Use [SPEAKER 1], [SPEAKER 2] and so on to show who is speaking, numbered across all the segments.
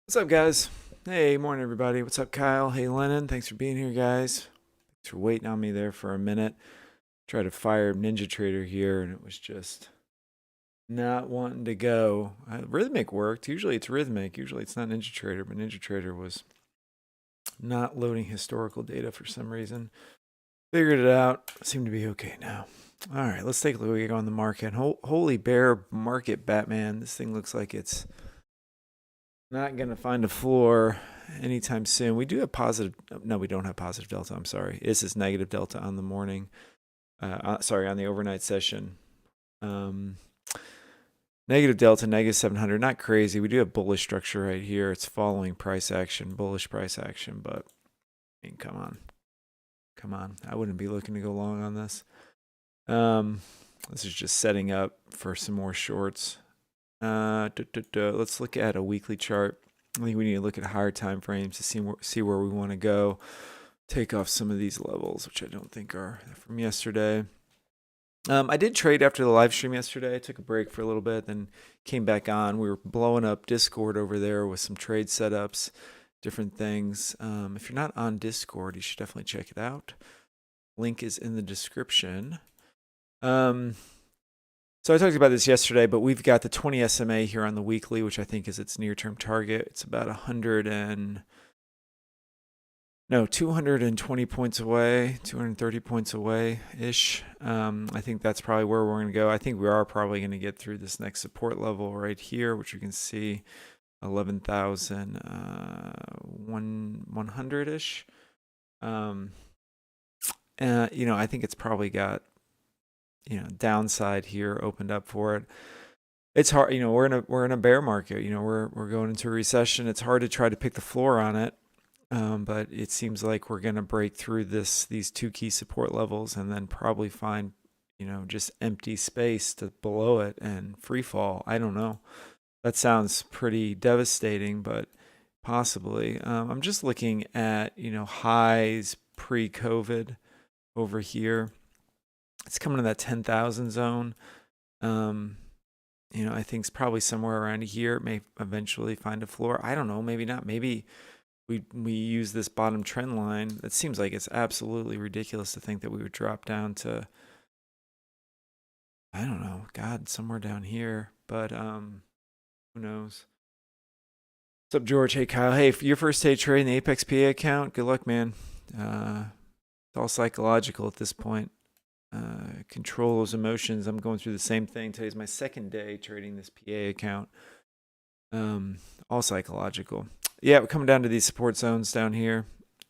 [SPEAKER 1] What's up, guys? Hey, morning, everybody. What's up, Kyle? Hey, Lennon. Thanks for being here, guys. Thanks for waiting on me there for a minute. Tried to fire Ninja Trader here, and it was just not wanting to go. Rhythmic worked. Usually it's Rhythmic. Usually it's not Ninja Trader, but Ninja Trader was not loading historical data for some reason. Figured it out. Seemed to be okay now. All right, let's take a look on the market. Holy bear market, Batman. This thing looks like it's not going to find a floor anytime soon. We do have positive. No, we don't have positive delta. I'm sorry. This is negative delta on the morning. Sorry, on the overnight session. Negative delta, negative 700. Not crazy. We do have bullish structure right here. It's following price action, bullish price action. But I mean, come on. Come on. I wouldn't be looking to go long on this. This is just setting up for some more shorts. Let's look at a weekly chart. I think we need to look at higher time frames to see where we want to go. Take off some of these levels, which I don't think are from yesterday. I did trade after the live stream yesterday. I took a break for a little bit, then came back on. We were blowing up Discord over there with some trade setups, different things. If you're not on Discord, you should definitely check it out. Link is in the description. So I talked about this yesterday, but we've got the 20 SMA here on the weekly, which I think is its near-term target. It's about 220 points away, 230 points away-ish. I think that's probably where we're going to go. I think we are probably going to get through this next support level right here, which you can see 11,100-ish. I think it's probably got downside here opened up for it. It's hard, we're in a bear market, we're going into a recession. It's hard to try to pick the floor on it. But it seems like we're going to break through these two key support levels and then probably find, just empty space below it and free fall. I don't know. That sounds pretty devastating, but possibly. I'm just looking at, highs pre-COVID over here. It's coming to that 10,000 zone. I think it's probably somewhere around here. It may eventually find a floor. I don't know. Maybe not. Maybe we use this bottom trend line. It seems like it's absolutely ridiculous to think that we would drop down to, I don't know, God, somewhere down here. But who knows? What's up, George? Hey, Kyle. Hey, your first day trading the Apex PA account. Good luck, man. It's all psychological at this point. Control those emotions. I'm going through the same thing. Today's my second day trading this PA account. All psychological. Yeah, we're coming down to these support zones down here.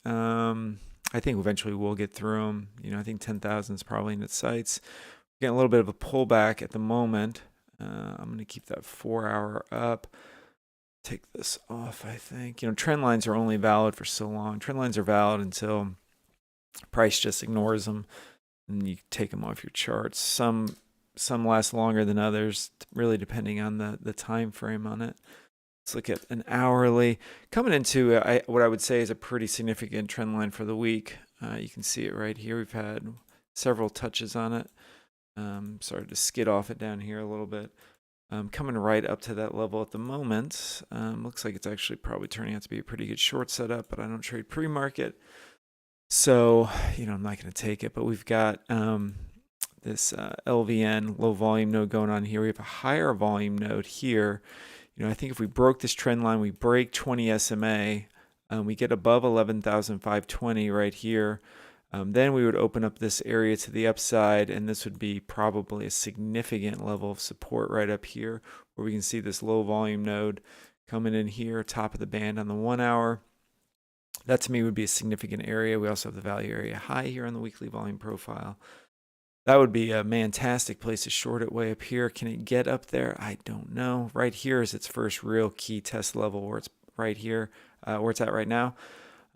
[SPEAKER 1] I think eventually we'll get through them. I think 10,000 is probably in its sights. We're getting a little bit of a pullback at the moment. I'm going to keep that 4-hour up. Take this off, I think. Trend lines are only valid for so long. Trend lines are valid until price just ignores them, and you take them off your charts. Some last longer than others, really depending on the time frame on it. Let's look at an hourly. Coming into what I would say is a pretty significant trend line for the week. You can see it right here. We've had several touches on it. Started to skid off it down here a little bit. Coming right up to that level at the moment. Looks like it's actually probably turning out to be a pretty good short setup, but I don't trade pre-market. So, I'm not going to take it, but we've got this LVN, low volume node going on here. We have a higher volume node here. I think if we broke this trend line, we break 20 SMA, we get above 11,520 right here. Then we would open up this area to the upside, and this would be probably a significant level of support right up here, where we can see this low volume node coming in here, top of the band on the 1 hour. That to me would be a significant area. We also have the value area high here on the weekly volume profile. That would be a fantastic place to short it way up here. Can it get up there? I don't know. Right here is its first real key test level, where it's right here, where it's at right now.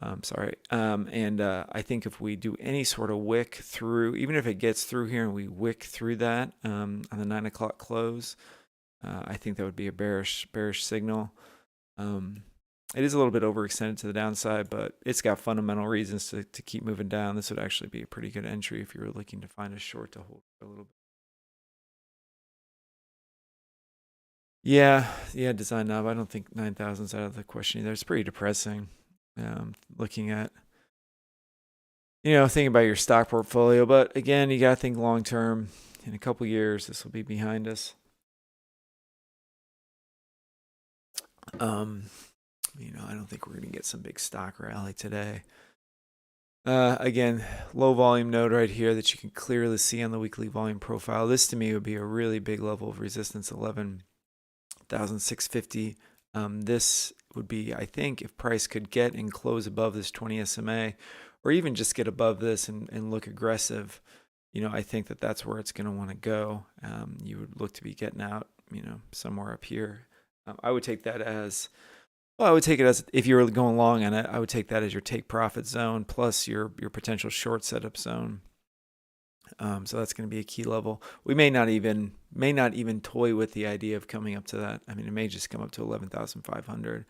[SPEAKER 1] I think if we do any sort of wick through, even if it gets through here and we wick through that on the 9 o'clock close, I think that would be a bearish signal. It is a little bit overextended to the downside, but it's got fundamental reasons to keep moving down. This would actually be a pretty good entry if you were looking to find a short to hold for a little bit. Yeah, Yeah, design knob. I don't think 9,000 is out of the question either. It's pretty depressing. Looking at, thinking about your stock portfolio. But again, you got to think long term. In a couple years, this will be behind us. I don't think we're going to get some big stock rally today. Again, low volume node right here that you can clearly see on the weekly volume profile. This to me would be a really big level of resistance, 11,650. This would be, I think, if price could get and close above this 20 SMA, or even just get above this and look aggressive, I think that's where it's going to want to go. You would look to be getting out, somewhere up here. I would take that as, well, I would take it as, if you were going long on it, I would take that as your take profit zone plus your potential short setup zone. So that's going to be a key level. We may not even toy with the idea of coming up to that. I mean, it may just come up to 11,500,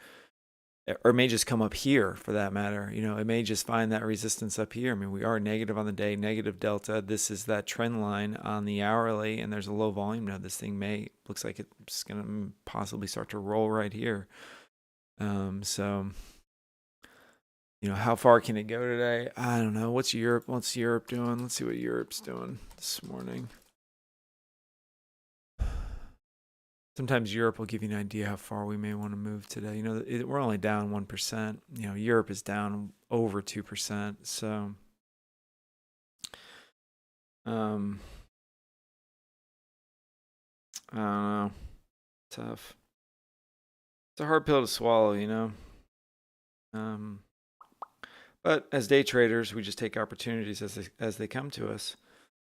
[SPEAKER 1] or it may just come up here for that matter. It may just find that resistance up here. I mean, we are negative on the day, negative delta. This is that trend line on the hourly, and there's a low volume node. This thing looks like it's going to possibly start to roll right here. So, how far can it go today? I don't know. What's Europe doing? Let's see what Europe's doing this morning. Sometimes Europe will give you an idea how far we may want to move today. We're only down 1%. Europe is down over 2%. So, I don't know. Tough. It's a hard pill to swallow, But as day traders, we just take opportunities as they come to us.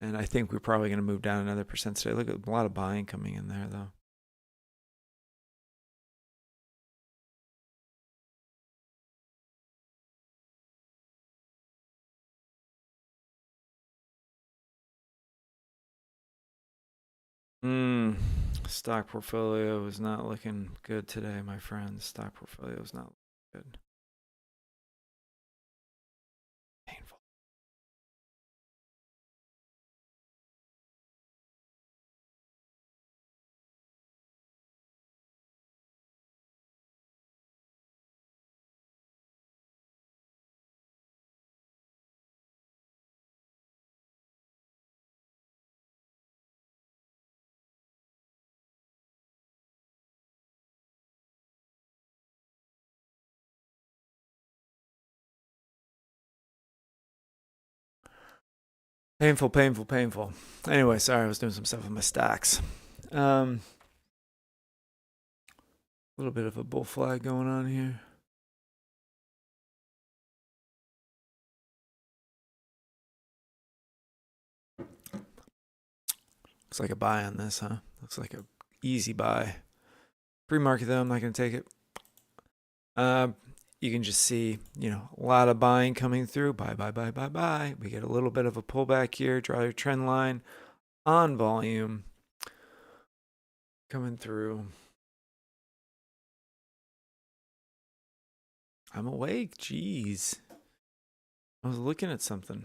[SPEAKER 1] And I think we're probably going to move down another percent today. Look at a lot of buying coming in there, though. Stock portfolio is not looking good today, my friends. Stock portfolio is not looking good. Painful. Painful. Anyway, sorry, I was doing some stuff with my stocks. A little bit of a bull flag going on here. Looks like a buy on this, huh? Looks like a easy buy. Pre-market though, I'm not going to take it. You can just see, a lot of buying coming through. Buy. We get a little bit of a pullback here. Draw your trend line on volume coming through. I'm awake. Jeez. I was looking at something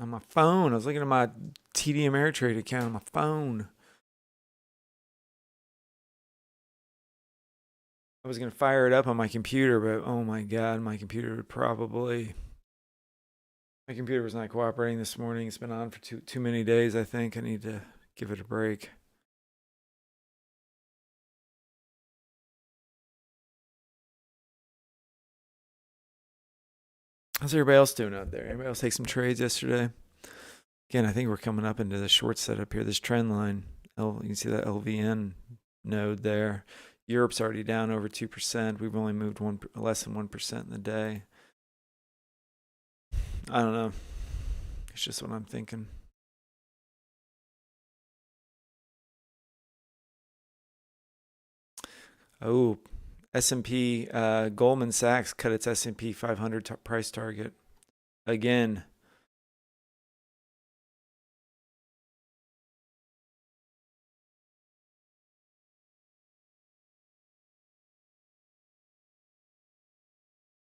[SPEAKER 1] on my phone. I was looking at my TD Ameritrade account on my phone. I was going to fire it up on my computer, but oh my God, my computer was not cooperating this morning. It's been on for too many days, I think. I need to give it a break. How's everybody else doing out there? Everybody else take some trades yesterday? Again, I think we're coming up into the short setup here. This trend line, you can see that LVN node there. Europe's already down over 2%. We've only moved less than 1% in the day. I don't know. It's just what I'm thinking. Oh, S&P, Goldman Sachs cut its S&P 500 price target again.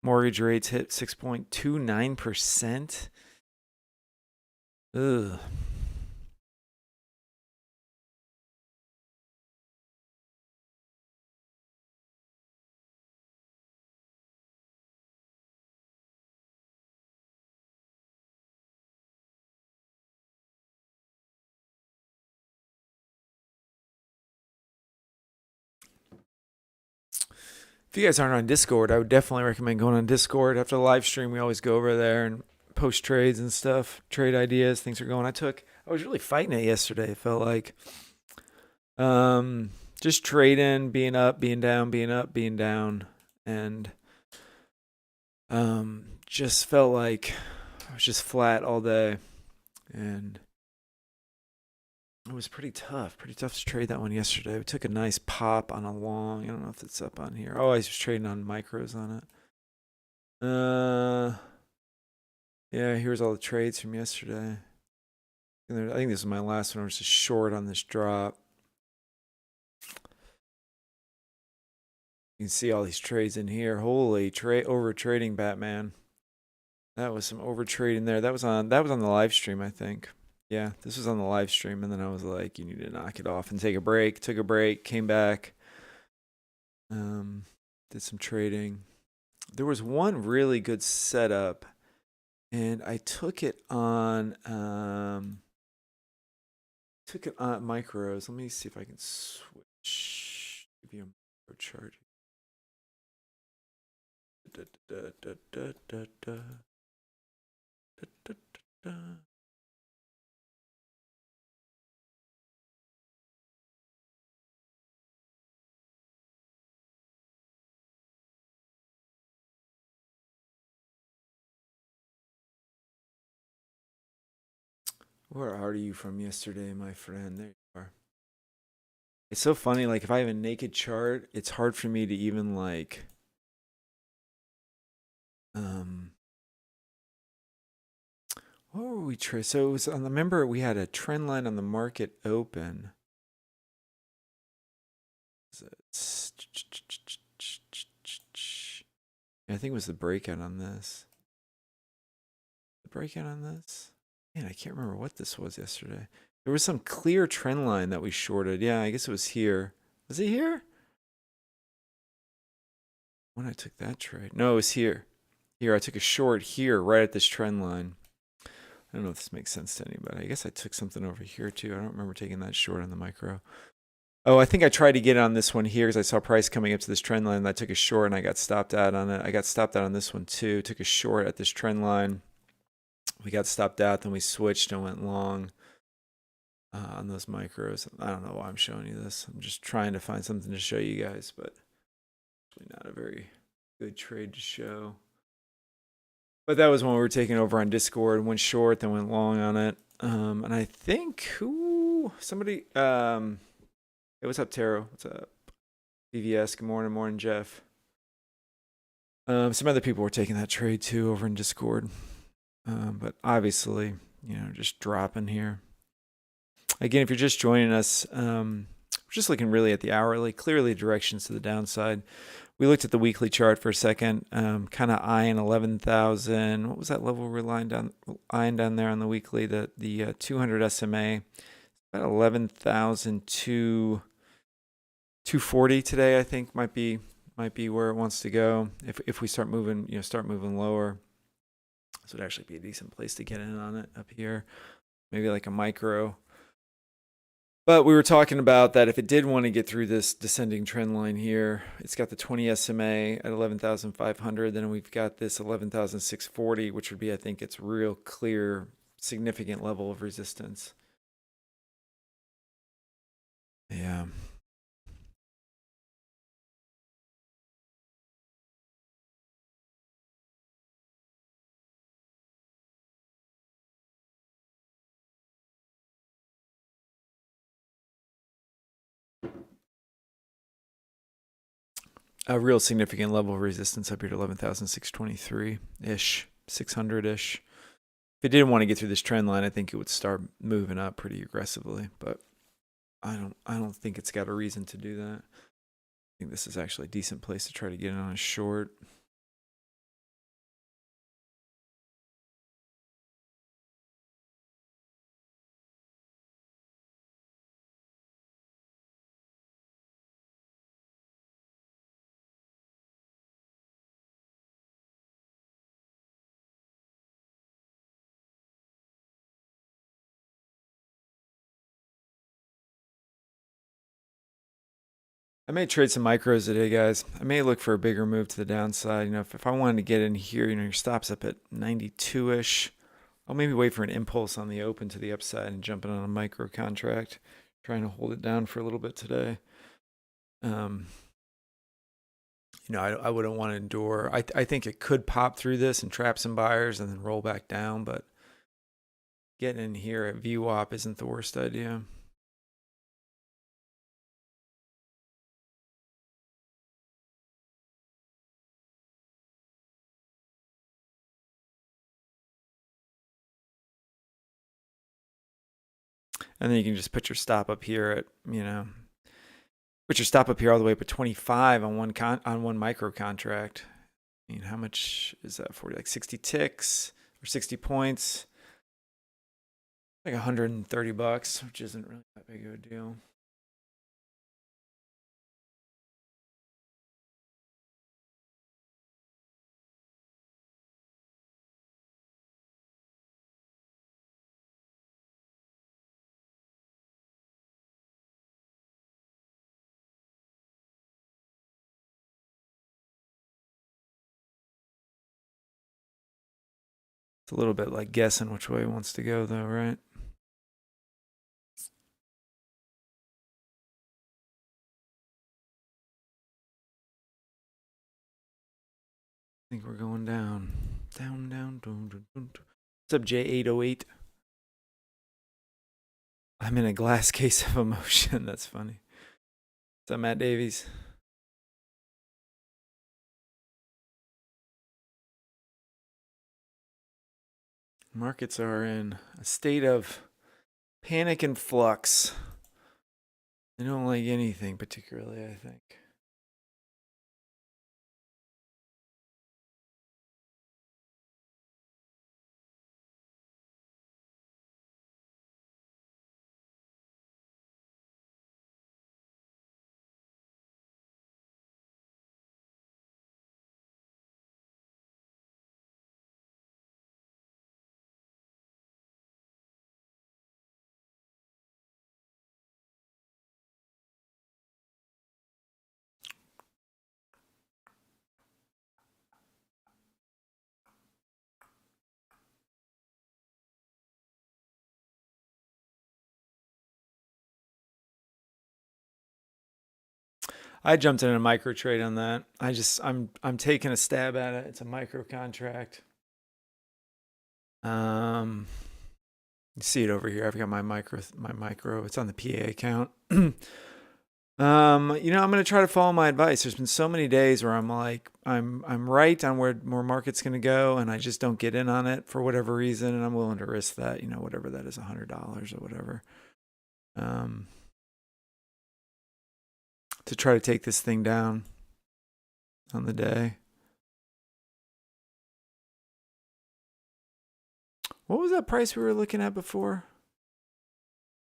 [SPEAKER 1] Mortgage rates hit 6.29%. Ugh. If you guys aren't on Discord, I would definitely recommend going on Discord. After the live stream, we always go over there and post trades and stuff, trade ideas, things are going. I was really fighting it yesterday. It felt like just trading, being up, being down, being up, being down, and just felt like I was just flat all day, and it was pretty tough to trade that one yesterday. We took a nice pop on a long. I don't know if it's up on here. Oh, I was trading on micros on it. Yeah, here's all the trades from yesterday. I think this is my last one. I was just short on this drop. You can see all these trades in here. Holy over trading, Batman. That was some over trading there. That was on the live stream, I think. Yeah, this was on the live stream, and then I was like, you need to knock it off and take a break. Took a break, came back, did some trading. There was one really good setup, and I took it on micros. Let me see if I can switch. Give you a micro chart. Where are you from yesterday, my friend? There you are. It's so funny. Like, if I have a naked chart, it's hard for me to even like, what were we trading? So it was on the, remember we had a trend line on the market open. I think it was the breakout on this. The breakout on this? Man, I can't remember what this was yesterday. There was some clear trend line that we shorted. Yeah, I guess it was here. Was it here? When I took that trade? No, it was here. Here, I took a short here, right at this trend line. I don't know if this makes sense to anybody. I guess I took something over here too. I don't remember taking that short on the micro. Oh, I think I tried to get on this one here because I saw price coming up to this trend line. And I took a short and I got stopped out on it. I got stopped out on this one too. Took a short at this trend line. We got stopped out. Then we switched and went long on those micros. I don't know why I'm showing you this. I'm just trying to find something to show you guys, but it's not a very good trade to show. But that was when we were taking over on Discord. Went short, then went long on it. And I think somebody. Hey, what's up, Taro? What's up, BVS? Good morning, Jeff. Some other people were taking that trade too over in Discord. But obviously, just dropping here. Again, if you're just joining us, we're just looking really at the hourly. Clearly, directions to the downside. We looked at the weekly chart for a second, kind of eyeing 11,000. What was that level we're eyeing down there on the weekly? The 200 SMA, about 11,240 today. I think might be where it wants to go. If we start moving, lower, this would actually be a decent place to get in on it up here. Maybe like a micro. But we were talking about that if it did want to get through this descending trend line here, it's got the 20 SMA at 11,500. Then we've got this 11,640, which would be, I think, its real clear, significant level of resistance. Yeah. A real significant level of resistance up here to 11,623-ish, 600-ish. If it didn't want to get through this trend line, I think it would start moving up pretty aggressively. But I don't think it's got a reason to do that. I think this is actually a decent place to try to get in on a short. I may trade some micros today, guys. I may look for a bigger move to the downside. You know, if I wanted to get in here, you know, your stop's up at 92-ish. I'll maybe wait for an impulse on the open to the upside and jump in on a micro contract, trying to hold it down for a little bit today. You know, I wouldn't want to endure. I think it could pop through this and trap some buyers and then roll back down, but getting in here at VWAP isn't the worst idea. And then you can just put your stop up here at, you know, put your stop up here all the way up at 25 on one micro contract. I mean, how much is that for you? Like 60 ticks or 60 points? Like $130, which isn't really that big of a deal. It's a little bit like guessing which way it wants to go, though, right? I think we're going down. Down, down, down, down, down. What's up, J808? I'm in a glass case of emotion. That's funny. What's up, Matt Davies? Markets are in a state of panic and flux. They don't like anything particularly, I think. I jumped in a micro trade on that. I'm taking a stab at it. It's a micro contract. You see it over here. I've got my micro. It's on the PA account. You know, I'm gonna try to follow my advice. There's been so many days where I'm like, I'm right on where more market's gonna go, and I just don't get in on it for whatever reason, and I'm willing to risk that. You know, whatever that is, $100 or whatever. To try to take this thing down on the day. What was that price we were looking at before?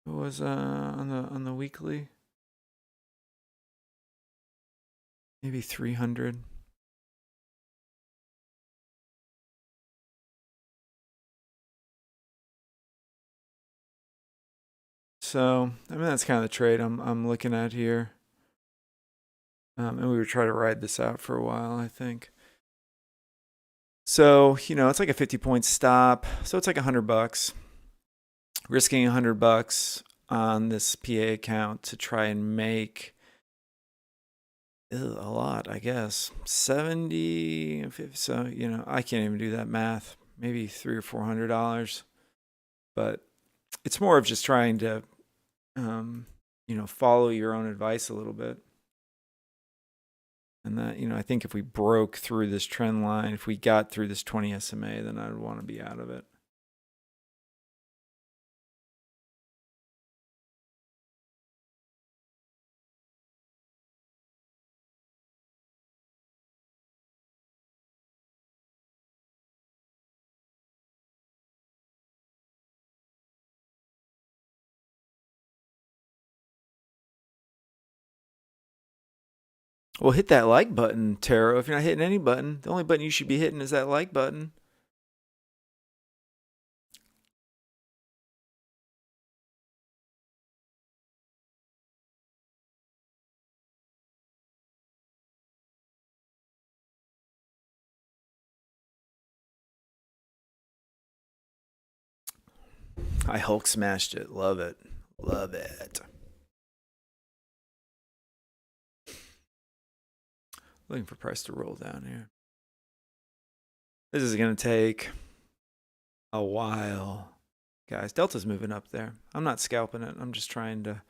[SPEAKER 1] It was on the weekly. Maybe 300. So, I mean, that's kind of the trade I'm looking at here. And we were trying to ride this out for a while, I think. So, you know, it's like a 50-point stop. So it's like $100. Risking $100 on this PA account to try and make a lot, I guess. 70, 50, so, you know, I can't even do that math. Maybe $300 or $400. But it's more of just trying to, you know, follow your own advice a little bit. And that, you know, I think if we broke through this trend line, if we got through this 20 SMA, then I'd want to be out of it. Well, hit that like button, Taro. If you're not hitting any button, the only button you should be hitting is that like button. I Hulk smashed it. Love it. Love it. Looking for price to roll down here. This is going to take a while. Guys, Delta's moving up there. I'm not scalping it. I'm just trying to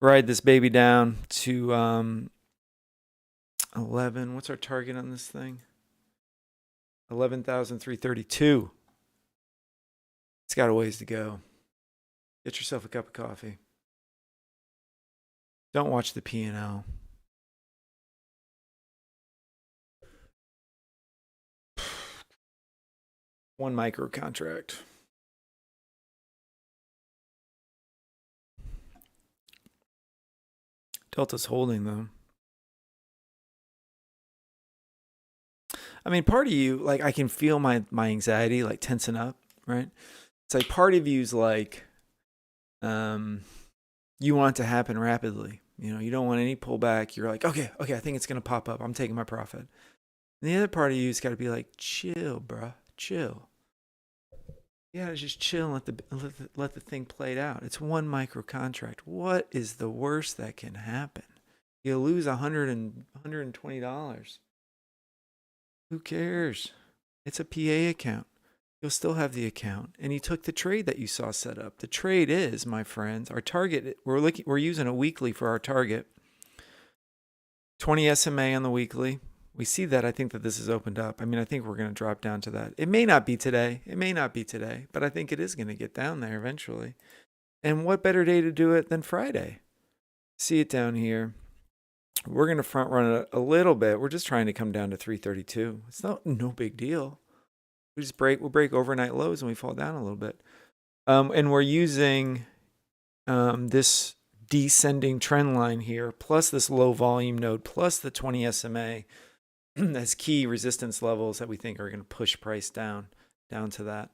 [SPEAKER 1] ride this baby down to 11. What's our target on this thing? 11,332. It's got a ways to go. Get yourself a cup of coffee. Don't watch the P&L. One micro contract. Delta's holding though. I mean, part of you, like, I can feel my anxiety like tensing up, right? It's like part of you's like, you want it to happen rapidly. You know, you don't want any pullback. You're like, okay, I think it's gonna pop up. I'm taking my profit. And the other part of you's got to be like, chill, bruh, chill. You gotta just chill and let the thing play it out. It's one micro contract. What is the worst that can happen? You'll lose $120. Who cares? It's a PA account. You'll still have the account, and you took the trade that you saw set up. The trade is, my friends, our target. We're using a weekly for our target. 20 SMA on the weekly. We see that. I think that this has opened up. I mean, I think we're going to drop down to that. It may not be today. But I think it is going to get down there eventually. And what better day to do it than Friday? See it down here. We're going to front run it a little bit. We're just trying to come down to 332. It's no big deal. We'll break overnight lows and we fall down a little bit. And we're using this descending trend line here, plus this low volume node, plus the 20 SMA as key resistance levels that we think are going to push price down to that.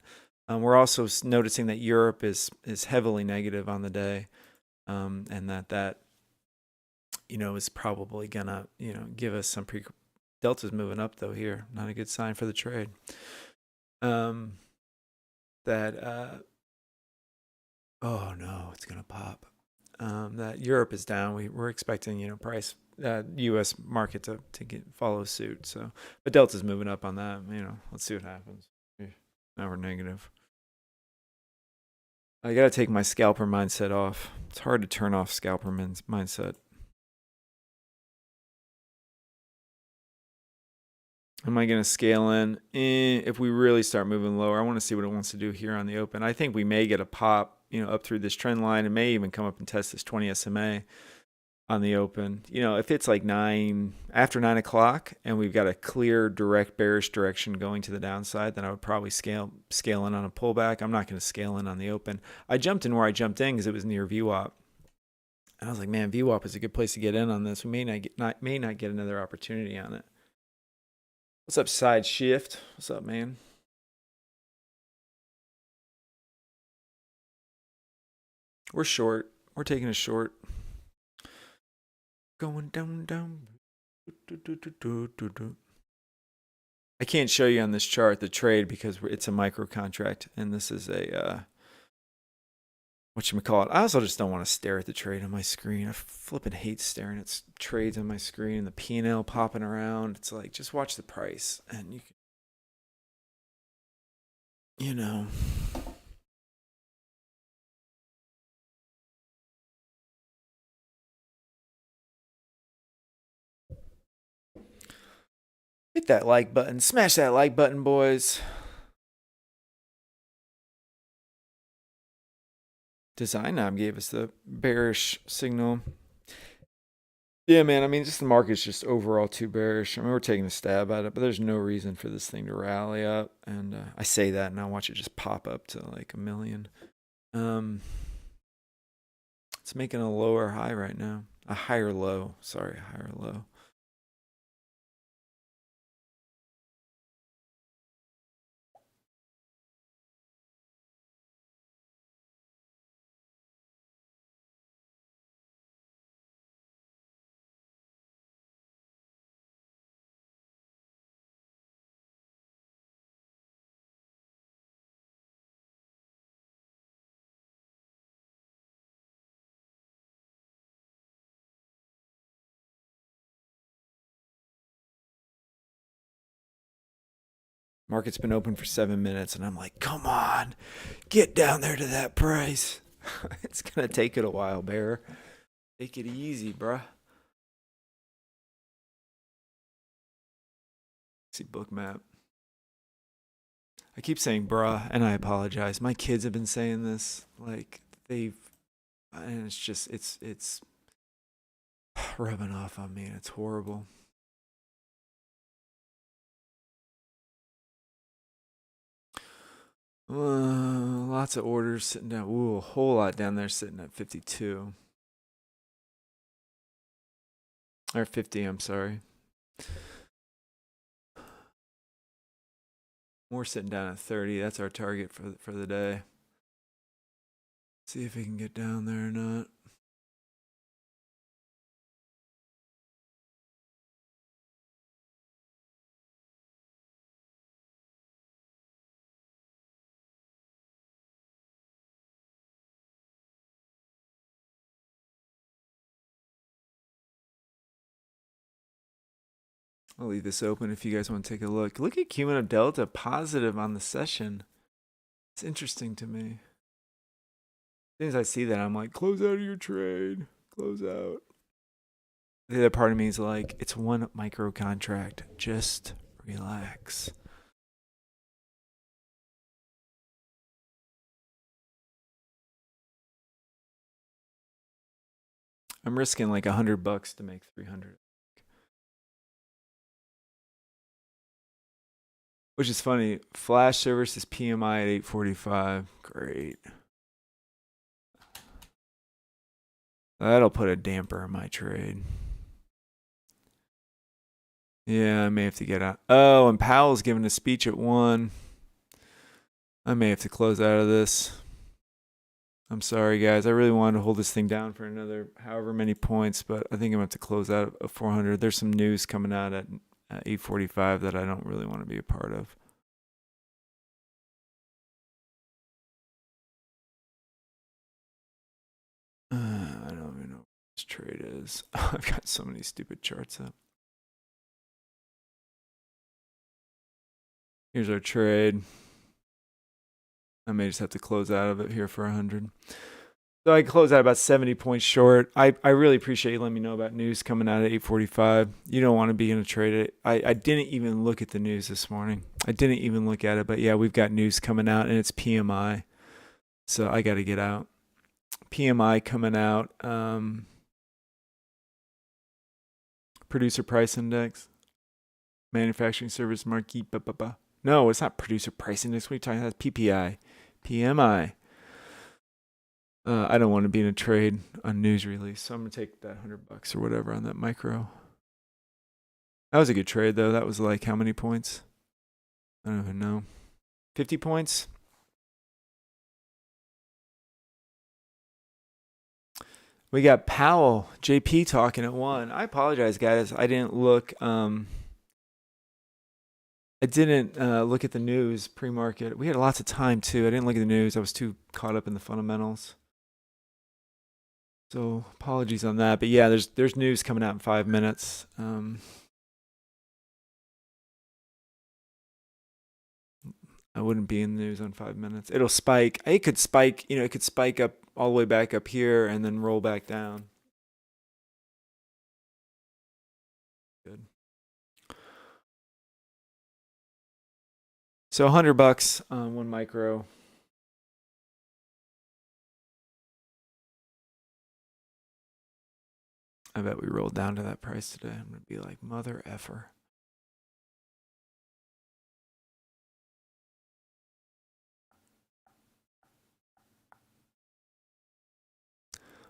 [SPEAKER 1] We're also noticing that Europe is heavily negative on the day, and that is probably gonna give us some Delta's moving up though here. Not a good sign for the trade. Oh no, it's gonna pop. That Europe is down. We're expecting price U.S. market to follow suit. So, but Delta's moving up on that. Let's see what happens. Now we're negative. I gotta take my scalper mindset off. It's hard to turn off scalper mindset. Am I going to scale in? If we really start moving lower, I want to see what it wants to do here on the open. I think we may get a pop, up through this trend line. It may even come up and test this 20 SMA on the open. If it's like after 9 o'clock and we've got a clear direct bearish direction going to the downside, then I would probably scale in on a pullback. I'm not going to scale in on the open. I jumped in where I jumped in because it was near VWAP. And I was like, man, VWAP is a good place to get in on this. We may not get another opportunity on it. What's up, Side Shift? What's up, man? We're short. We're taking a short. Going down. I can't show you on this chart the trade because it's a micro contract, and this is a whatchamacallit. I also just don't want to stare at the trade on my screen. I flipping hate staring at trades on my screen and the P&L popping around. It's like, just watch the price and you can, hit that like button. Smash that like button, boys. Design Knob gave us the bearish signal. Yeah, man. I mean, just the market's just overall too bearish. I mean, we're taking a stab at it, but there's no reason for this thing to rally up. And I say that, and I watch it just pop up to like 1 million. It's making a lower high right now. A higher low. Sorry, a higher low. Market's been open for 7 minutes, and I'm like, come on, get down there to that price. It's going to take it a while, Bear. Take it easy, bruh. See bookmap. I keep saying bruh, and I apologize. My kids have been saying this. Like, and it's just, it's rubbing off on me, and it's horrible. Lots of orders sitting down. Ooh, a whole lot down there sitting at 52. Or 50, I'm sorry. More sitting down at 30. That's our target for the day. See if we can get down there or not. I'll leave this open if you guys want to take a look. Look at Cumulative Delta, positive on the session. It's interesting to me. As soon as I see that, I'm like, close out of your trade. Close out. The other part of me is like, it's one micro contract. Just relax. I'm risking like $100 to make 300. Which is funny. Flash versus PMI at 845. Great. That'll put a damper on my trade. Yeah, I may have to get out. Oh, and Powell's giving a speech at 1. I may have to close out of this. I'm sorry, guys. I really wanted to hold this thing down for another however many points, but I think I'm going to have to close out at 400. There's some news coming out at 845 that I don't really want to be a part of. I don't even know what this trade is. I've got so many stupid charts up. Here's our trade. I may just have to close out of it here for 100. So I close out about 70 points short. I really appreciate you letting me know about news coming out at 845. You don't want to be in a trade. I didn't even look at the news this morning. I didn't even look at it. But yeah, we've got news coming out, and it's PMI. So I got to get out. PMI coming out. Producer price index. Manufacturing service market. No, it's not producer price index. What are you talking about? PPI. PMI. I don't want to be in a trade on news release, so I'm going to take that $100 or whatever on that micro. That was a good trade, though. That was like how many points? I don't even know. 50 points? We got Powell, JP talking at 1. I apologize, guys. I didn't look. I didn't look at the news pre-market. We had lots of time, too. I didn't look at the news. I was too caught up in the fundamentals. So apologies on that. But yeah, there's news coming out in 5 minutes. I wouldn't be in the news on 5 minutes. It'll spike. It could spike, it could spike up all the way back up here and then roll back down. Good. So $100 on 1 micro. I bet we rolled down to that price today. I'm going to be like, mother effer.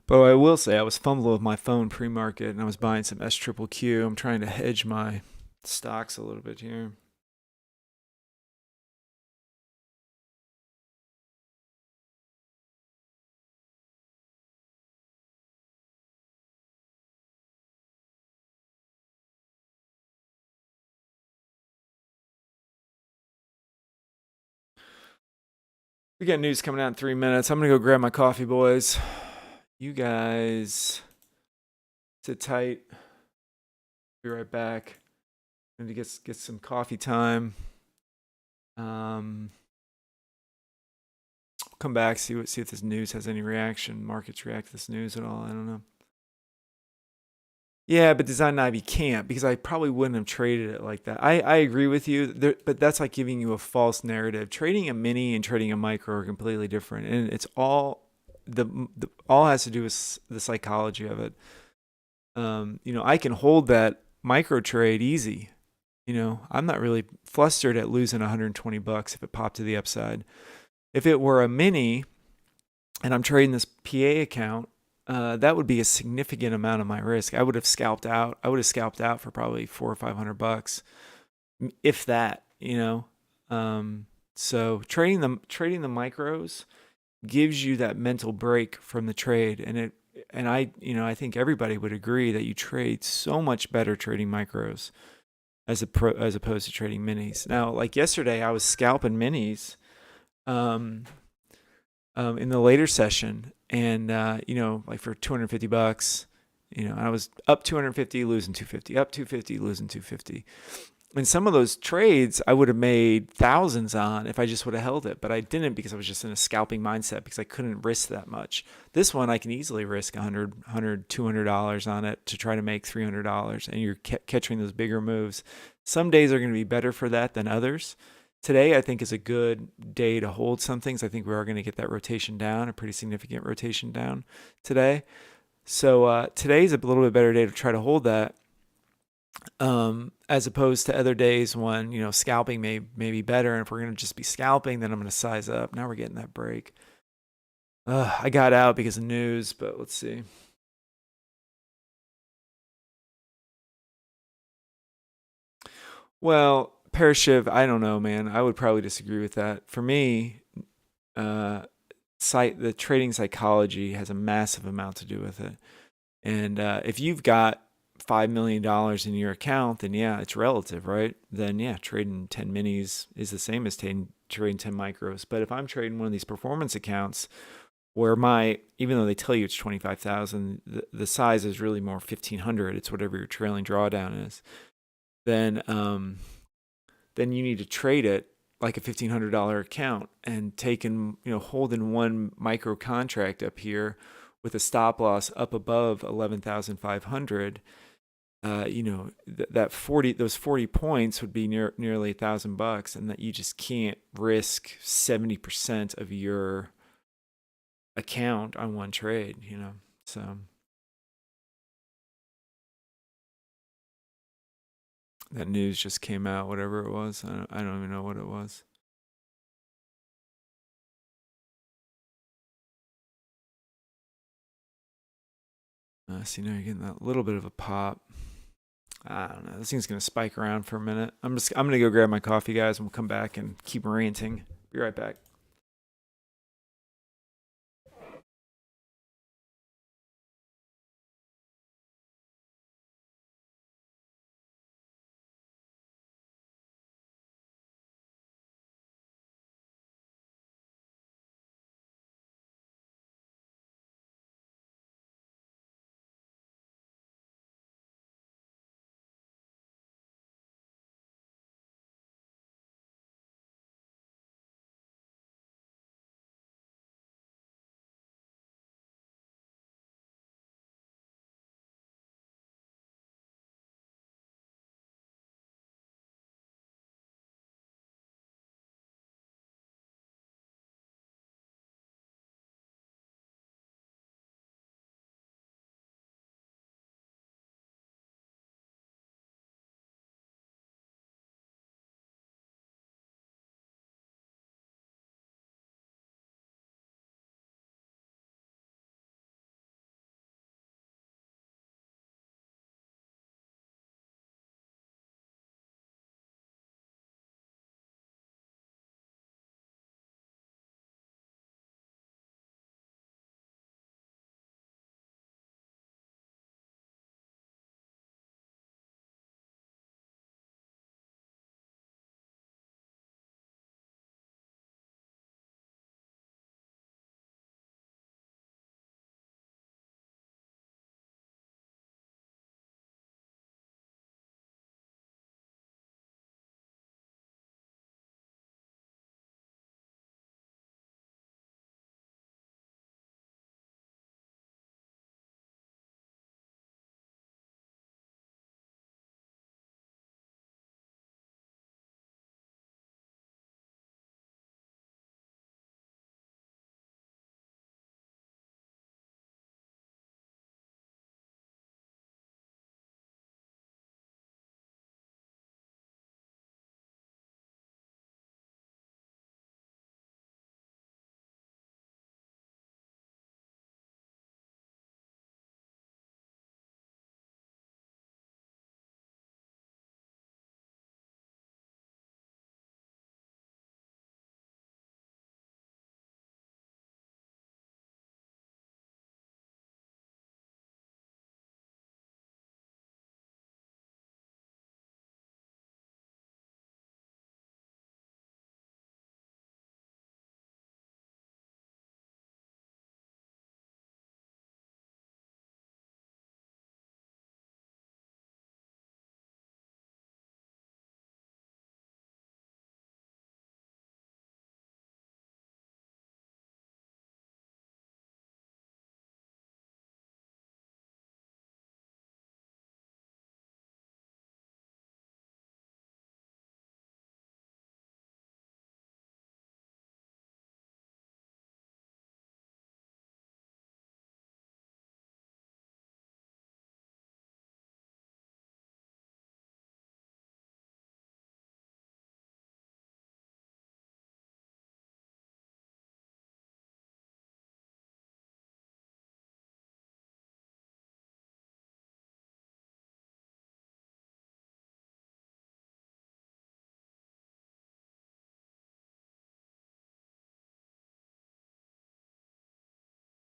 [SPEAKER 1] But I will say I was fumbling with my phone pre-market and I was buying some SQQQ. I'm trying to hedge my stocks a little bit here. We got news coming out in 3 minutes. I'm going to go grab my coffee, boys. You guys sit tight. Be right back. Going to get some coffee time. Come back, see if this news has any reaction. Markets react to this news at all. I don't know. Yeah, but design IB can't because I probably wouldn't have traded it like that. I agree with you, there, but that's like giving you a false narrative. Trading a mini and trading a micro are completely different, and it's all the all has to do with the psychology of it. I can hold that micro trade easy. I'm not really flustered at losing 120 bucks if it popped to the upside. If it were a mini and I'm trading this PA account, that would be a significant amount of my risk. I would have scalped out. I would have scalped out for probably 400 or 500 bucks, if that. So trading the micros gives you that mental break from the trade, and I think everybody would agree that you trade so much better trading micros as opposed to trading minis. Now, like yesterday, I was scalping minis. Um, in the later session, and like for 250 bucks, I was up 250, losing 250, up 250, losing 250. And some of those trades I would have made thousands on if I just would have held it, but I didn't because I was just in a scalping mindset because I couldn't risk that much. This one I can easily risk $200 on it to try to make $300, and you're catching those bigger moves. Some days are going to be better for that than others. Today, I think, is a good day to hold some things. I think we are going to get that rotation down, a pretty significant rotation down today. So today's a little bit better day to try to hold that, as opposed to other days when scalping may be better. And if we're going to just be scalping, then I'm going to size up. Now we're getting that break. I got out because of news, but let's see. Well, Parashiv, I don't know, man. I would probably disagree with that. For me, uh, the trading psychology has a massive amount to do with it. And if you've got $5 million in your account, then yeah, it's relative, right? Then yeah, trading 10 minis is the same as trading 10 micros. But if I'm trading one of these performance accounts where even though they tell you it's 25,000, the size is really more 1,500. It's whatever your trailing drawdown is. Then you need to trade it like a $1,500 account and holding one micro contract up here with a stop loss up above 11,500. Those 40 points would be nearly $1,000, and that you just can't risk 70% of your account on one trade. So that news just came out, whatever it was. I don't even know what it was. See, now you're getting that little bit of a pop. I don't know. This thing's gonna spike around for a minute. I'm gonna go grab my coffee, guys, and we'll come back and keep ranting. Be right back.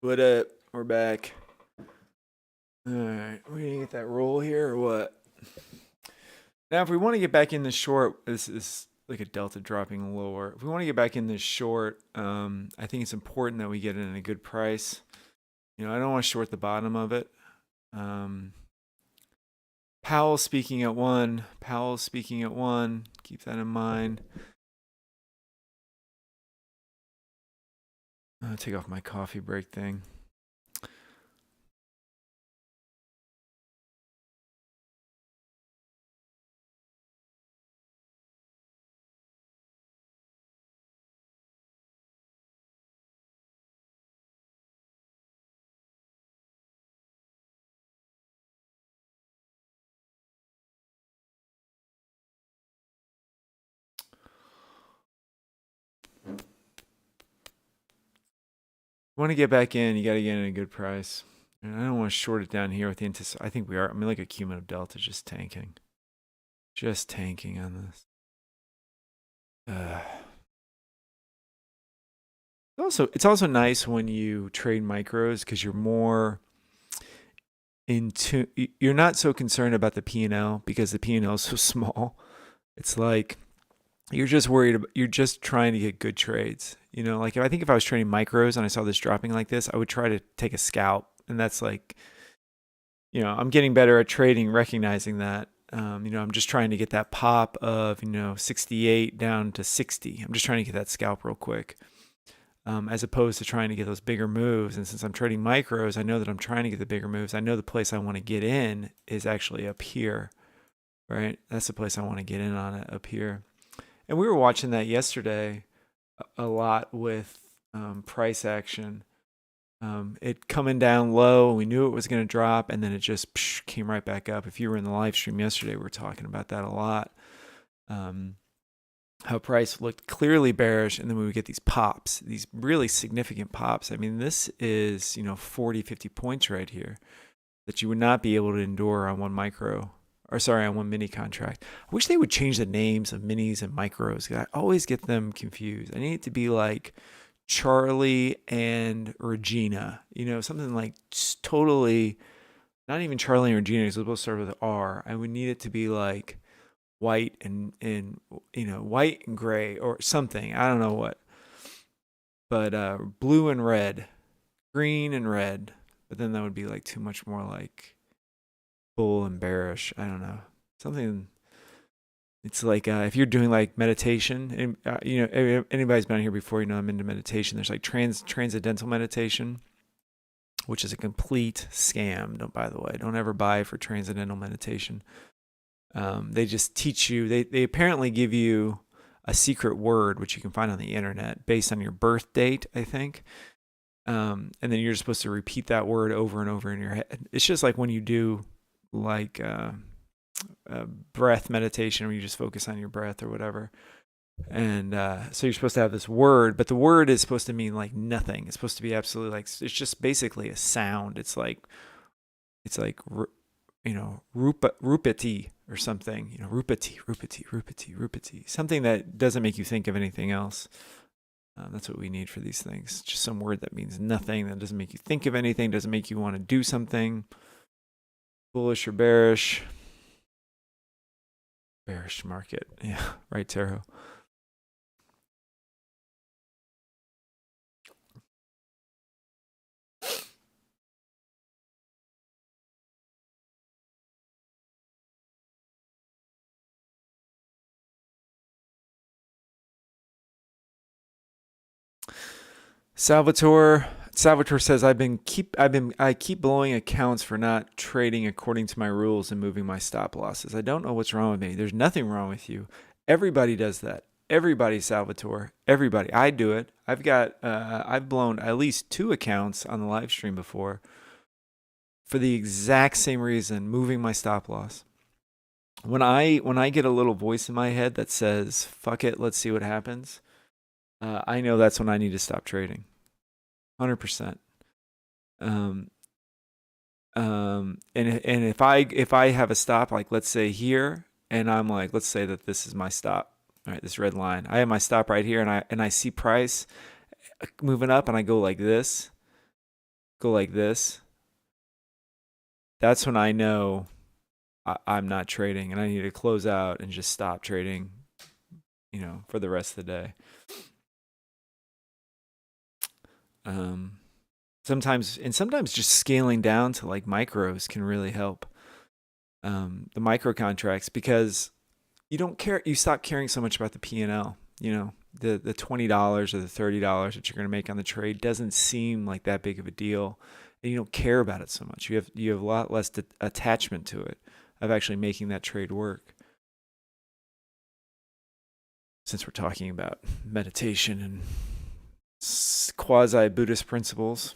[SPEAKER 1] What up? We're back. All right, we're gonna get that roll here or what? Now, if we want to get back in this short, this is like a delta dropping lower. If we want to get back in this short, I think it's important that we get in at a good price. You know, I don't want to short the bottom of it. Powell speaking at 1. Powell speaking at 1. Keep that in mind. I'll take off my coffee break thing. Want to get back in, you got to get in at a good price. And I don't want to short it down here with the I think we are. I mean, like a cumulative delta just tanking. Just tanking on this. It's also nice when you trade micros because you're more into, you're not so concerned about the P&L because the P&L is so small. It's like you're just worried about, you're just trying to get good trades. You know, like I think if I was trading micros and I saw this dropping like this, I would try to take a scalp. And that's like, you know, I'm getting better at trading, recognizing that. You know, I'm just trying to get that pop of, 68 down to 60. I'm just trying to get that scalp real quick, as opposed to trying to get those bigger moves. And since I'm trading micros, I know that I'm trying to get the bigger moves. I know the place I want to get in is actually up here, right? That's the place I want to get in on it, up here. And we were watching that yesterday a lot with price action. It coming down low, we knew it was going to drop, and then it just came right back up. If you were in the live stream yesterday, we were talking about that a lot. How price looked clearly bearish, and then we would get these pops, these really significant pops. I mean, this is 40, 50 points right here that you would not be able to endure on one mini contract. I wish they would change the names of minis and micros. I always get them confused. I need it to be like Charlie and Regina, something like totally, not even Charlie and Regina, because it's supposed to start with R. I would need it to be like white and white and gray or something. I don't know what, but blue and red, green and red. But then that would be like too much more like bull and bearish. I don't know, something. It's like if you're doing like meditation, and anybody's been here before, I'm into meditation. There's like transcendental meditation, which is a complete scam. By the way, don't ever buy for transcendental meditation. They just teach you. They apparently give you a secret word, which you can find on the internet, based on your birth date, I think. And then you're just supposed to repeat that word over and over in your head. It's just like when you do like breath meditation, where you just focus on your breath or whatever. And so you're supposed to have this word, but the word is supposed to mean like nothing. It's supposed to be absolutely like, it's just basically a sound. It's like rupati or something, rupati, something that doesn't make you think of anything else. That's what we need for these things. Just some word that means nothing, that doesn't make you think of anything, doesn't make you want to do something. Bullish or bearish. Bearish market. Yeah, right, Taro. Salvatore says I keep blowing accounts for not trading according to my rules and moving my stop losses. I don't know what's wrong with me. There's nothing wrong with you. Everybody does that. Everybody, Salvatore. Everybody. I do it. I've blown at least 2 accounts on the live stream before for the exact same reason, moving my stop loss. When I get a little voice in my head that says, fuck it, let's see what happens, I know that's when I need to stop trading. 100%. And if I have a stop, like let's say here, and I'm like, let's say that this is my stop, all right, this red line. I have my stop right here, and I see price moving up, and I go like this. go like this, that's when I know I'm not trading and I need to close out and just stop trading, for the rest of the day. Um, sometimes just scaling down to like micros can really help. The micro contracts, because you stop caring so much about the P&L. The $20 or the $30 that you're going to make on the trade doesn't seem like that big of a deal, and you don't care about it so much. You have a lot less attachment to it of actually making that trade work. Since we're talking about meditation and quasi Buddhist principles.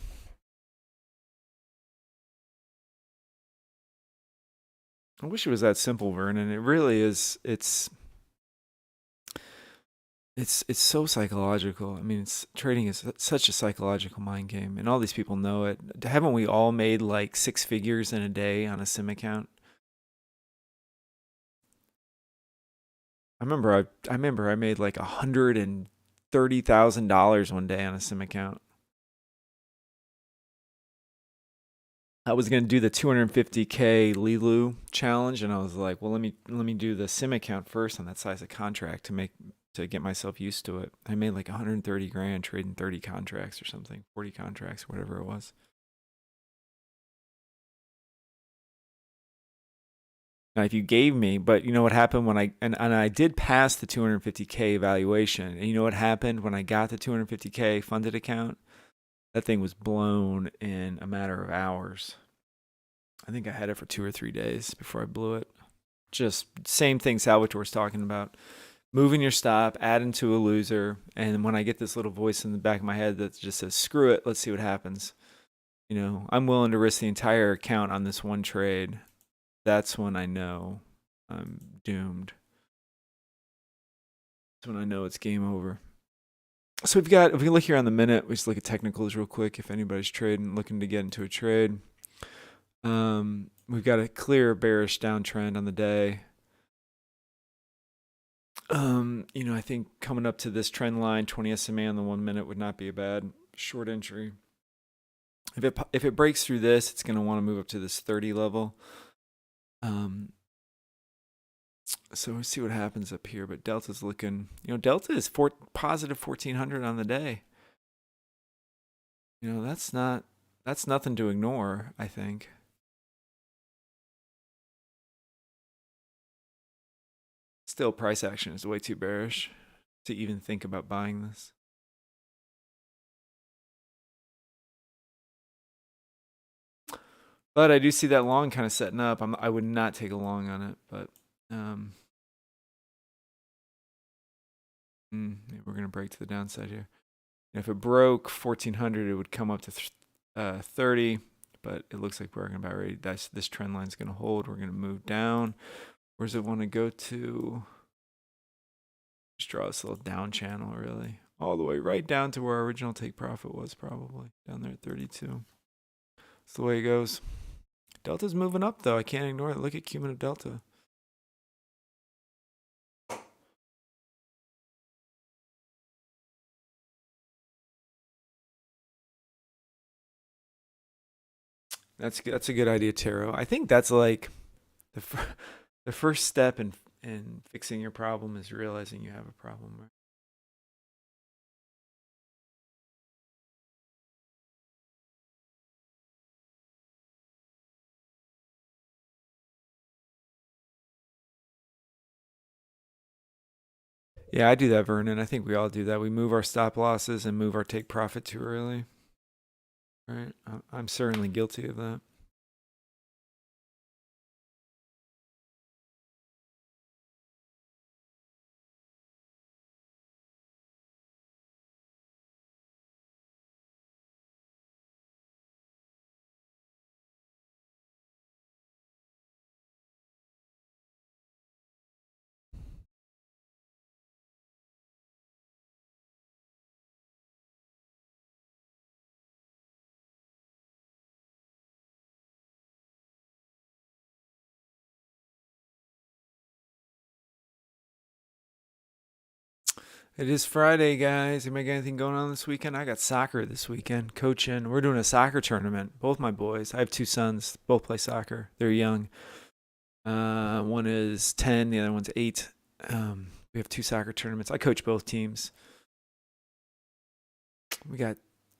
[SPEAKER 1] I wish it was that simple, Vernon. It really is. It's so psychological. I mean, trading is such a psychological mind game, and all these people know it. Haven't we all made like 6 figures in a day on a sim account? I remember I made like $130,000 one day on a sim account. I was gonna do the 250K Lilu challenge, and I was like, well, let me do the sim account first on that size of contract to get myself used to it. I made like 130 grand trading 30 contracts or something, 40 contracts, whatever it was. Now, if you gave me, but you know what happened when and I did pass the 250K evaluation, and you know what happened when I got the 250K funded account? That thing was blown in a matter of hours. I think I had it for 2 or 3 days before I blew it. Just same thing Salvatore's talking about. Moving your stop, adding to a loser, and when I get this little voice in the back of my head that just says, screw it, let's see what happens. I'm willing to risk the entire account on this one trade. That's when I know I'm doomed. That's when I know it's game over. So if we look here on the minute, we just look at technicals real quick. If anybody's trading, looking to get into a trade, we've got a clear bearish downtrend on the day. I think coming up to this trend line, 20 SMA on the 1 minute would not be a bad short entry. If it breaks through this, it's going to want to move up to this 30 level. So we'll see what happens up here. But Delta's looking, Delta is positive 1400 on the day. That's nothing to ignore, I think. Still, price action is way too bearish to even think about buying this. But I do see that long kind of setting up. I would not take a long on it, but maybe we're going to break to the downside here. And if it broke 1400, it would come up to 30, but it looks like we're about ready. This trend line is going to hold. We're going to move down. Where does it want to go to? Just draw this little down channel, really. All the way right down to where our original take profit was, probably. Down there at 32. That's the way it goes. Delta's moving up, though. I can't ignore it. Look at Cumulative Delta. That's a good idea, Taro. I think that's like the first step in fixing your problem is realizing you have a problem, right? Yeah, I do that, Vernon. I think we all do that. We move our stop losses and move our take profit too early. Right? I'm certainly guilty of that. It is Friday, guys. Anybody got anything going on this weekend? I got soccer this weekend, coaching. We're doing a soccer tournament. Both my boys. I have two sons. Both play soccer. They're young. One is 10. The other one's 8. We have two soccer tournaments. I coach both teams. We got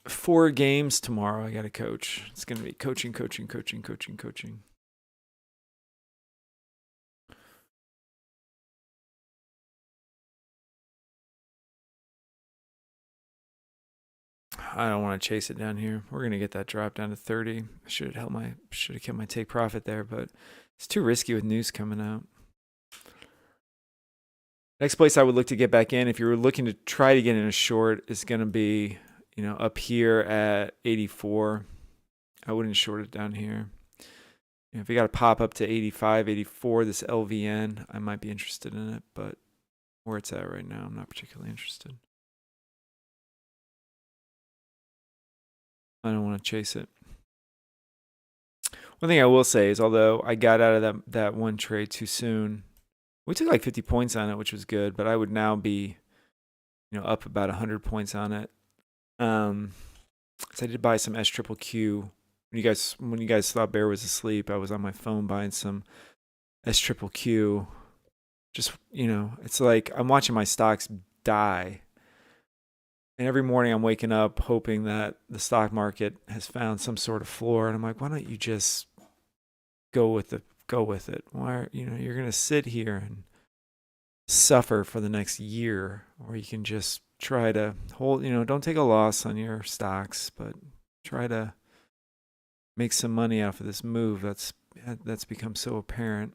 [SPEAKER 1] 4 games tomorrow. I got to coach. It's going to be coaching. I don't want to chase it down here. We're gonna get that drop down to 30. I should have kept my take profit there, but it's too risky with news coming out. Next place I would look to get back in, if you were looking to try to get in a short, is gonna be, up here at 84. I wouldn't short it down here. If you got to pop up to 85, 84, this LVN, I might be interested in it, but where it's at right now, I'm not particularly interested. I don't want to chase it. One thing I will say is, although I got out of that one trade too soon, we took like 50 points on it, which was good, but I would now be, up about 100 points on it. So I did buy some SQQQ. When you guys thought Bear was asleep, I was on my phone buying some SQQQ. Just, it's like I'm watching my stocks die. And every morning I'm waking up hoping that the stock market has found some sort of floor. And I'm like, why don't you just go with it? Why, you're going to sit here and suffer for the next year, or you can just try to hold, don't take a loss on your stocks, but try to make some money off of this move that's become so apparent.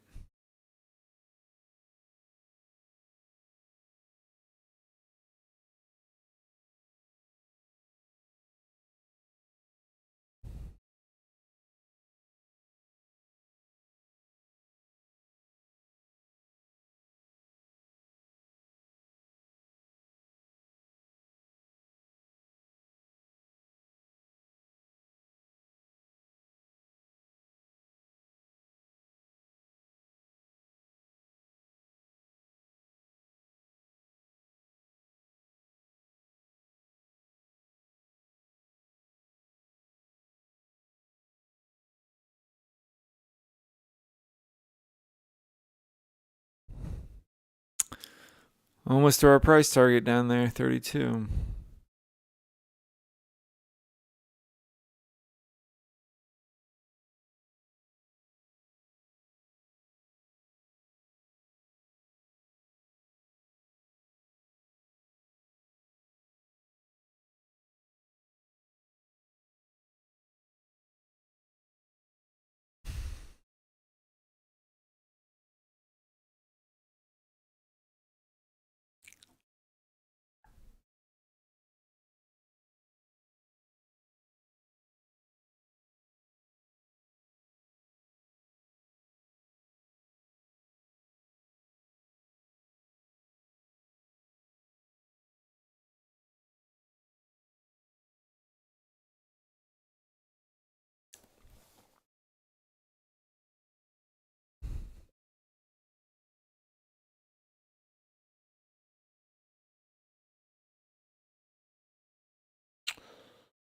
[SPEAKER 1] Almost to our price target down there, 32.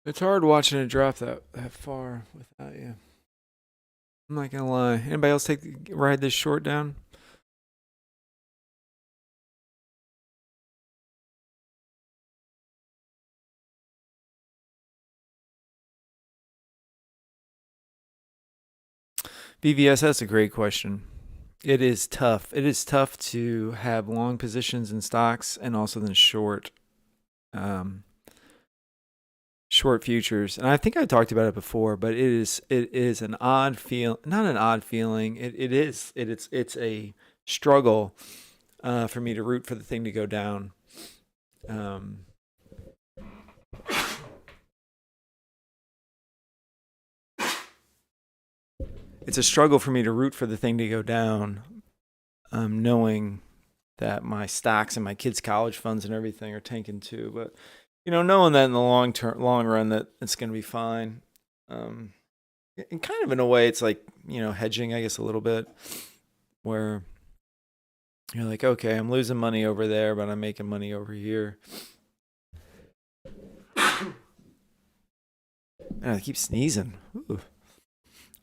[SPEAKER 1] It's hard watching it drop that far without you. I'm not gonna lie. Anybody else ride this short down? BVS, that's a great question. It is tough. It is tough to have long positions in stocks and also then short futures. And I think I talked about it before, but it is an odd not an odd feeling. It's a struggle for me to root for the thing to go down. It's a struggle for me to root for the thing to go down, knowing that my stocks and my kids' college funds and everything are tanking too. But knowing that in the long run that it's going to be fine. And kind of in a way, it's like hedging, I guess, a little bit, where You're like, okay, I'm losing money over there, but I'm making money over here. And I keep sneezing. Ooh.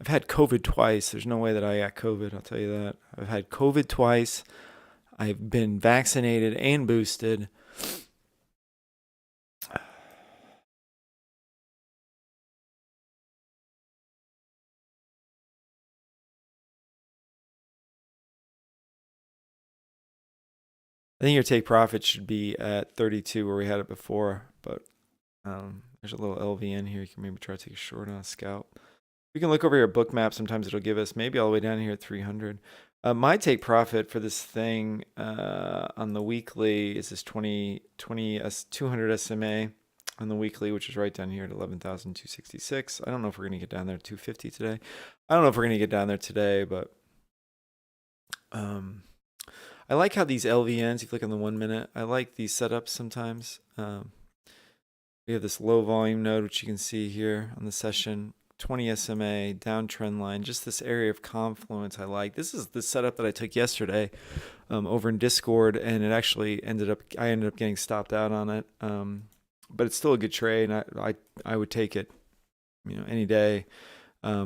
[SPEAKER 1] I've had COVID twice. There's no way that I got COVID, I'll tell you that. I've had COVID twice. I've been vaccinated and boosted. I think your take profit should be at 32 where we had it before, but there's a little LVN here. You can maybe try to take a short on a scalp. We can look over your book map. Sometimes it'll give us maybe all the way down here at 300. My take profit for this thing on the weekly is this 200 SMA on the weekly, which is right down here at 11,266. I don't know if we're going to get down there at 250 today. I don't know if we're going to get down there today, but I like how these LVNs, you click on the 1 minute, I like these setups sometimes. We have this low volume node, which you can see here on the session, 20 SMA, downtrend line, just this area of confluence I like. This is the setup that I took yesterday over in Discord, and it actually I ended up getting stopped out on it. But it's still a good trade, and I would take it, any day.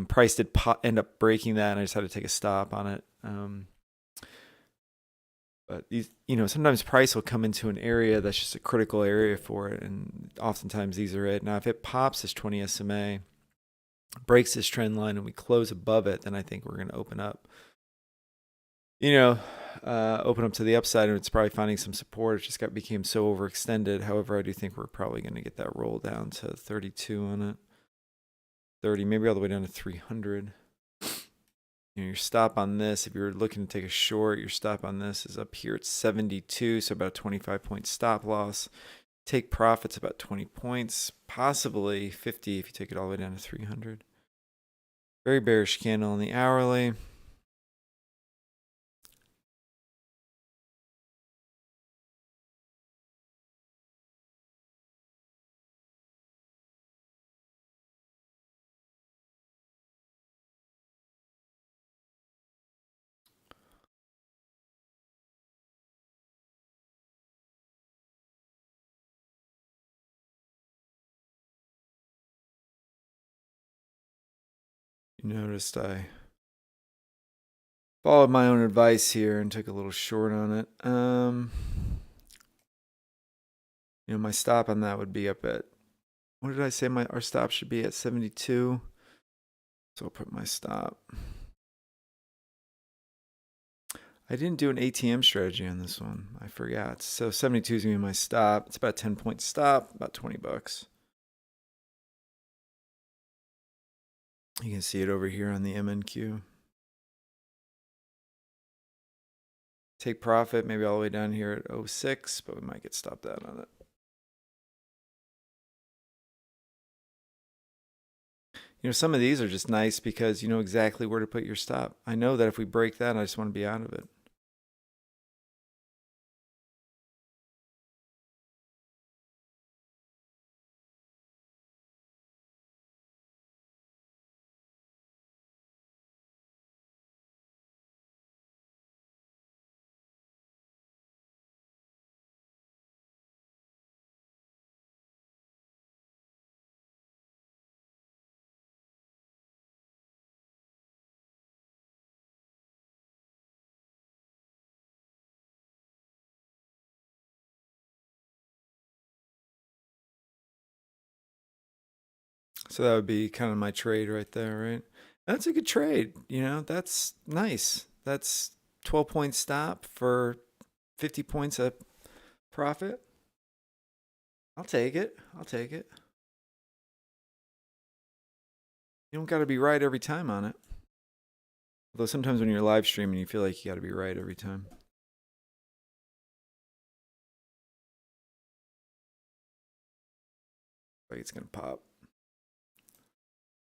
[SPEAKER 1] Price did end up breaking that, and I just had to take a stop on it. But these, sometimes price will come into an area that's just a critical area for it, and oftentimes these are it. Now, if it pops this 20 SMA, breaks this trend line, and we close above it, then I think we're going to open up. Open up to the upside, and it's probably finding some support. It just became so overextended. However, I do think we're probably going to get that roll down to 32 on it, 30, maybe all the way down to 300. Your stop on this, if you're looking to take a short, your stop on this is up here at 72, so about a 25-point stop loss. Take profits about 20 points, possibly 50 if you take it all the way down to 300. Very bearish candle on the hourly. You noticed I followed my own advice here and took a little short on it. My stop on that would be up at, what did I say? Our stop should be at 72. So I'll put my stop. I didn't do an ATM strategy on this one. I forgot. So 72 is going to be my stop. It's about a 10-point stop, about 20 bucks. You can see it over here on the MNQ. Take profit, maybe all the way down here at 06, but we might get stopped out on it. Some of these are just nice because you know exactly where to put your stop. I know that if we break that, I just want to be out of it. So that would be kind of my trade right there, right? That's a good trade. That's nice. That's 12-point stop for 50 points of profit. I'll take it. You don't got to be right every time on it. Although sometimes when you're live streaming, you feel like you got to be right every time. Like it's going to pop.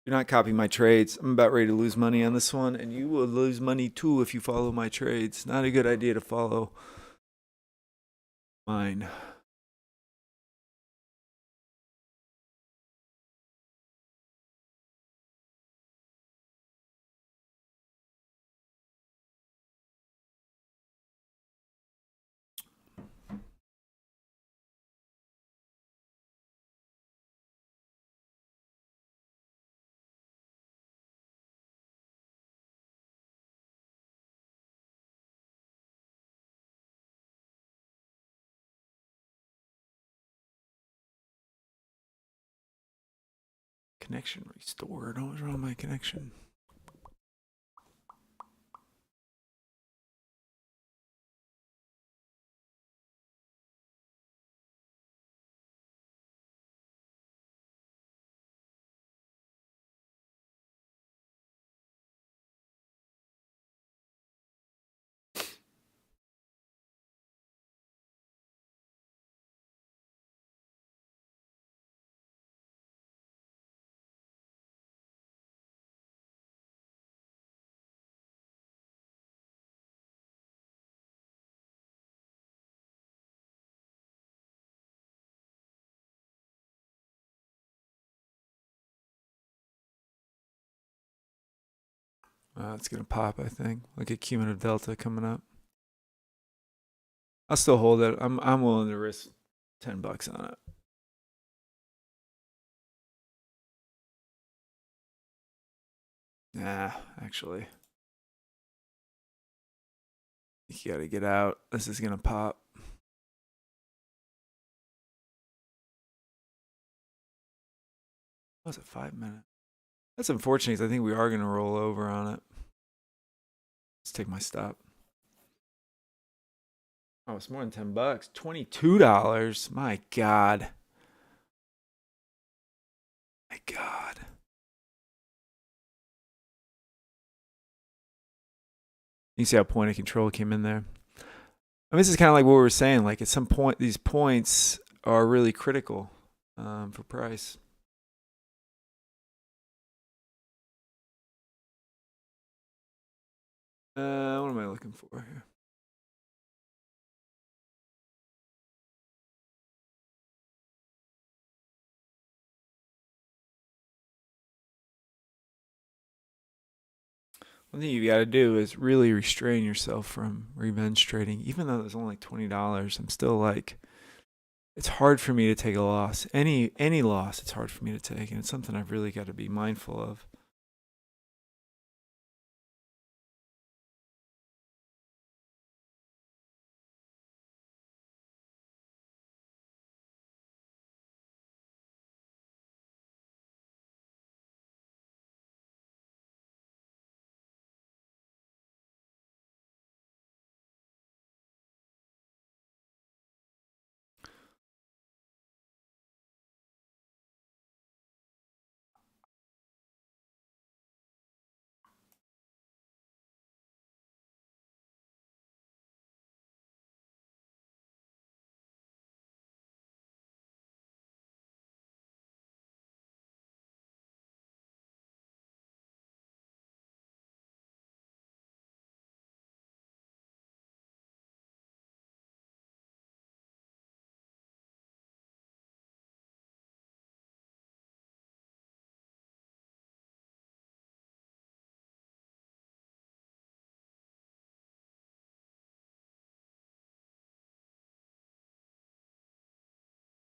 [SPEAKER 1] Do not copy my trades. I'm about ready to lose money on this one, and you will lose money too if you follow my trades. Not a good idea to follow mine. Connection restored. What was wrong with my connection? It's gonna pop, I think. Look at Cumulative Delta coming up. I'll still hold it. I'm willing to risk $10 on it. Nah, actually, you gotta get out. This is gonna pop. What was it, 5 minutes? That's unfortunate because I think we are gonna roll over on it. Let's take my stop. Oh, it's more than $10. $22. My God. My God. You see how point of control came in there. I mean, this is kind of like what we were saying. Like at some point, these points are really critical for price. What am I looking for here? One thing you got to do is really restrain yourself from revenge trading. Even though there's only like $20, I'm still like, it's hard for me to take a loss. Any loss, it's hard for me to take, and it's something I've really got to be mindful of.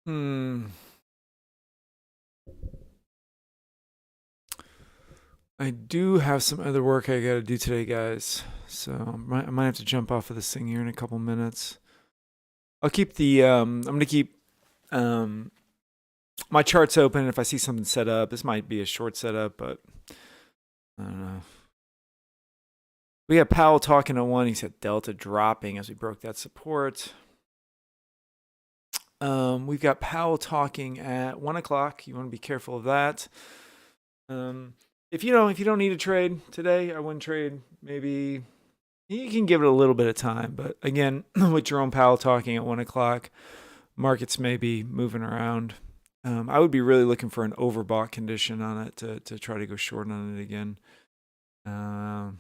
[SPEAKER 1] I do have some other work I got to do today, guys. So I might have to jump off of this thing here in a couple minutes. I'll keep the I'm gonna keep my charts open. If I see something set up, this might be a short setup, but I don't know. We got Powell talking at 1. He said Delta dropping as we broke that support. We've got Powell talking at 1 o'clock. You want to be careful of that. If you don't need a trade today, I wouldn't trade. Maybe you can give it a little bit of time, but again, with Jerome Powell talking at 1 o'clock, markets may be moving around. I would be really looking for an overbought condition on it to try to go short on it again. That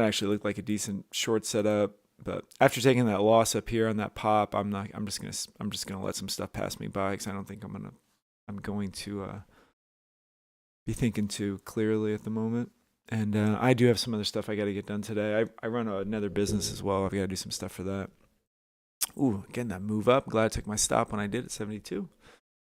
[SPEAKER 1] actually looked like a decent short setup. But after taking that loss up here on that pop, I'm just gonna let some stuff pass me by because I don't think I'm going to be thinking too clearly at the moment. And I do have some other stuff I got to get done today. I run another business as well. I've got to do some stuff for that. Ooh, again, that move up. Glad I took my stop when I did at 72.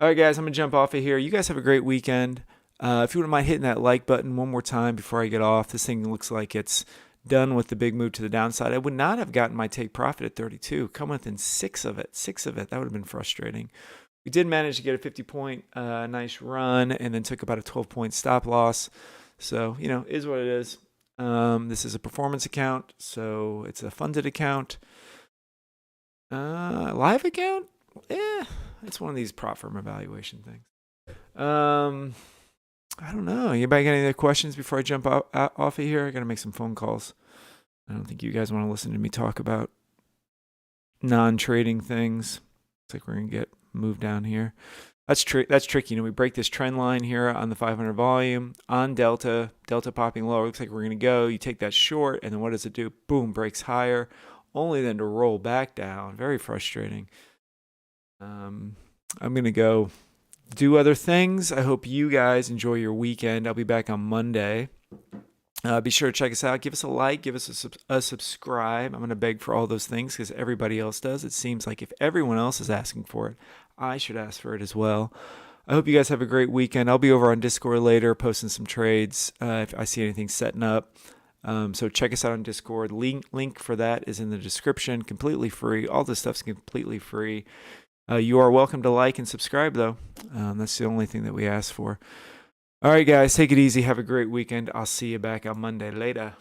[SPEAKER 1] All right, guys, I'm going to jump off of here. You guys have a great weekend. If you wouldn't mind hitting that like button one more time before I get off. This thing looks like it's done with the big move to the downside. I would not have gotten my take profit at 32. Come within 6 of it. That would have been frustrating. We did manage to get a 50-point nice run and then took about a 12-point stop loss. So, is what it is. This is a performance account, so it's a funded account. Live account? It's one of these prop firm evaluation things. I don't know. Anybody got any other questions before I jump off of here? I got to make some phone calls. I don't think you guys want to listen to me talk about non-trading things. Looks like we're going to get moved down here. That's tricky. We break this trend line here on the 500 volume on Delta popping lower. Looks like we're going to go. You take that short, and then what does it do? Boom, breaks higher, only then to roll back down. Very frustrating. I'm going to go do other things. I hope you guys enjoy your weekend. I'll be back on Monday. Be sure to check us out. Give us a like. Give us a subscribe. I'm going to beg for all those things because everybody else does. It seems like if everyone else is asking for it, I should ask for it as well. I hope you guys have a great weekend. I'll be over on Discord later posting some trades if I see anything setting up. So check us out on Discord. Link for that is in the description. Completely free. All this stuff's completely free. You are welcome to like and subscribe, though. That's the only thing that we ask for. All right, guys, take it easy. Have a great weekend. I'll see you back on Monday. Later.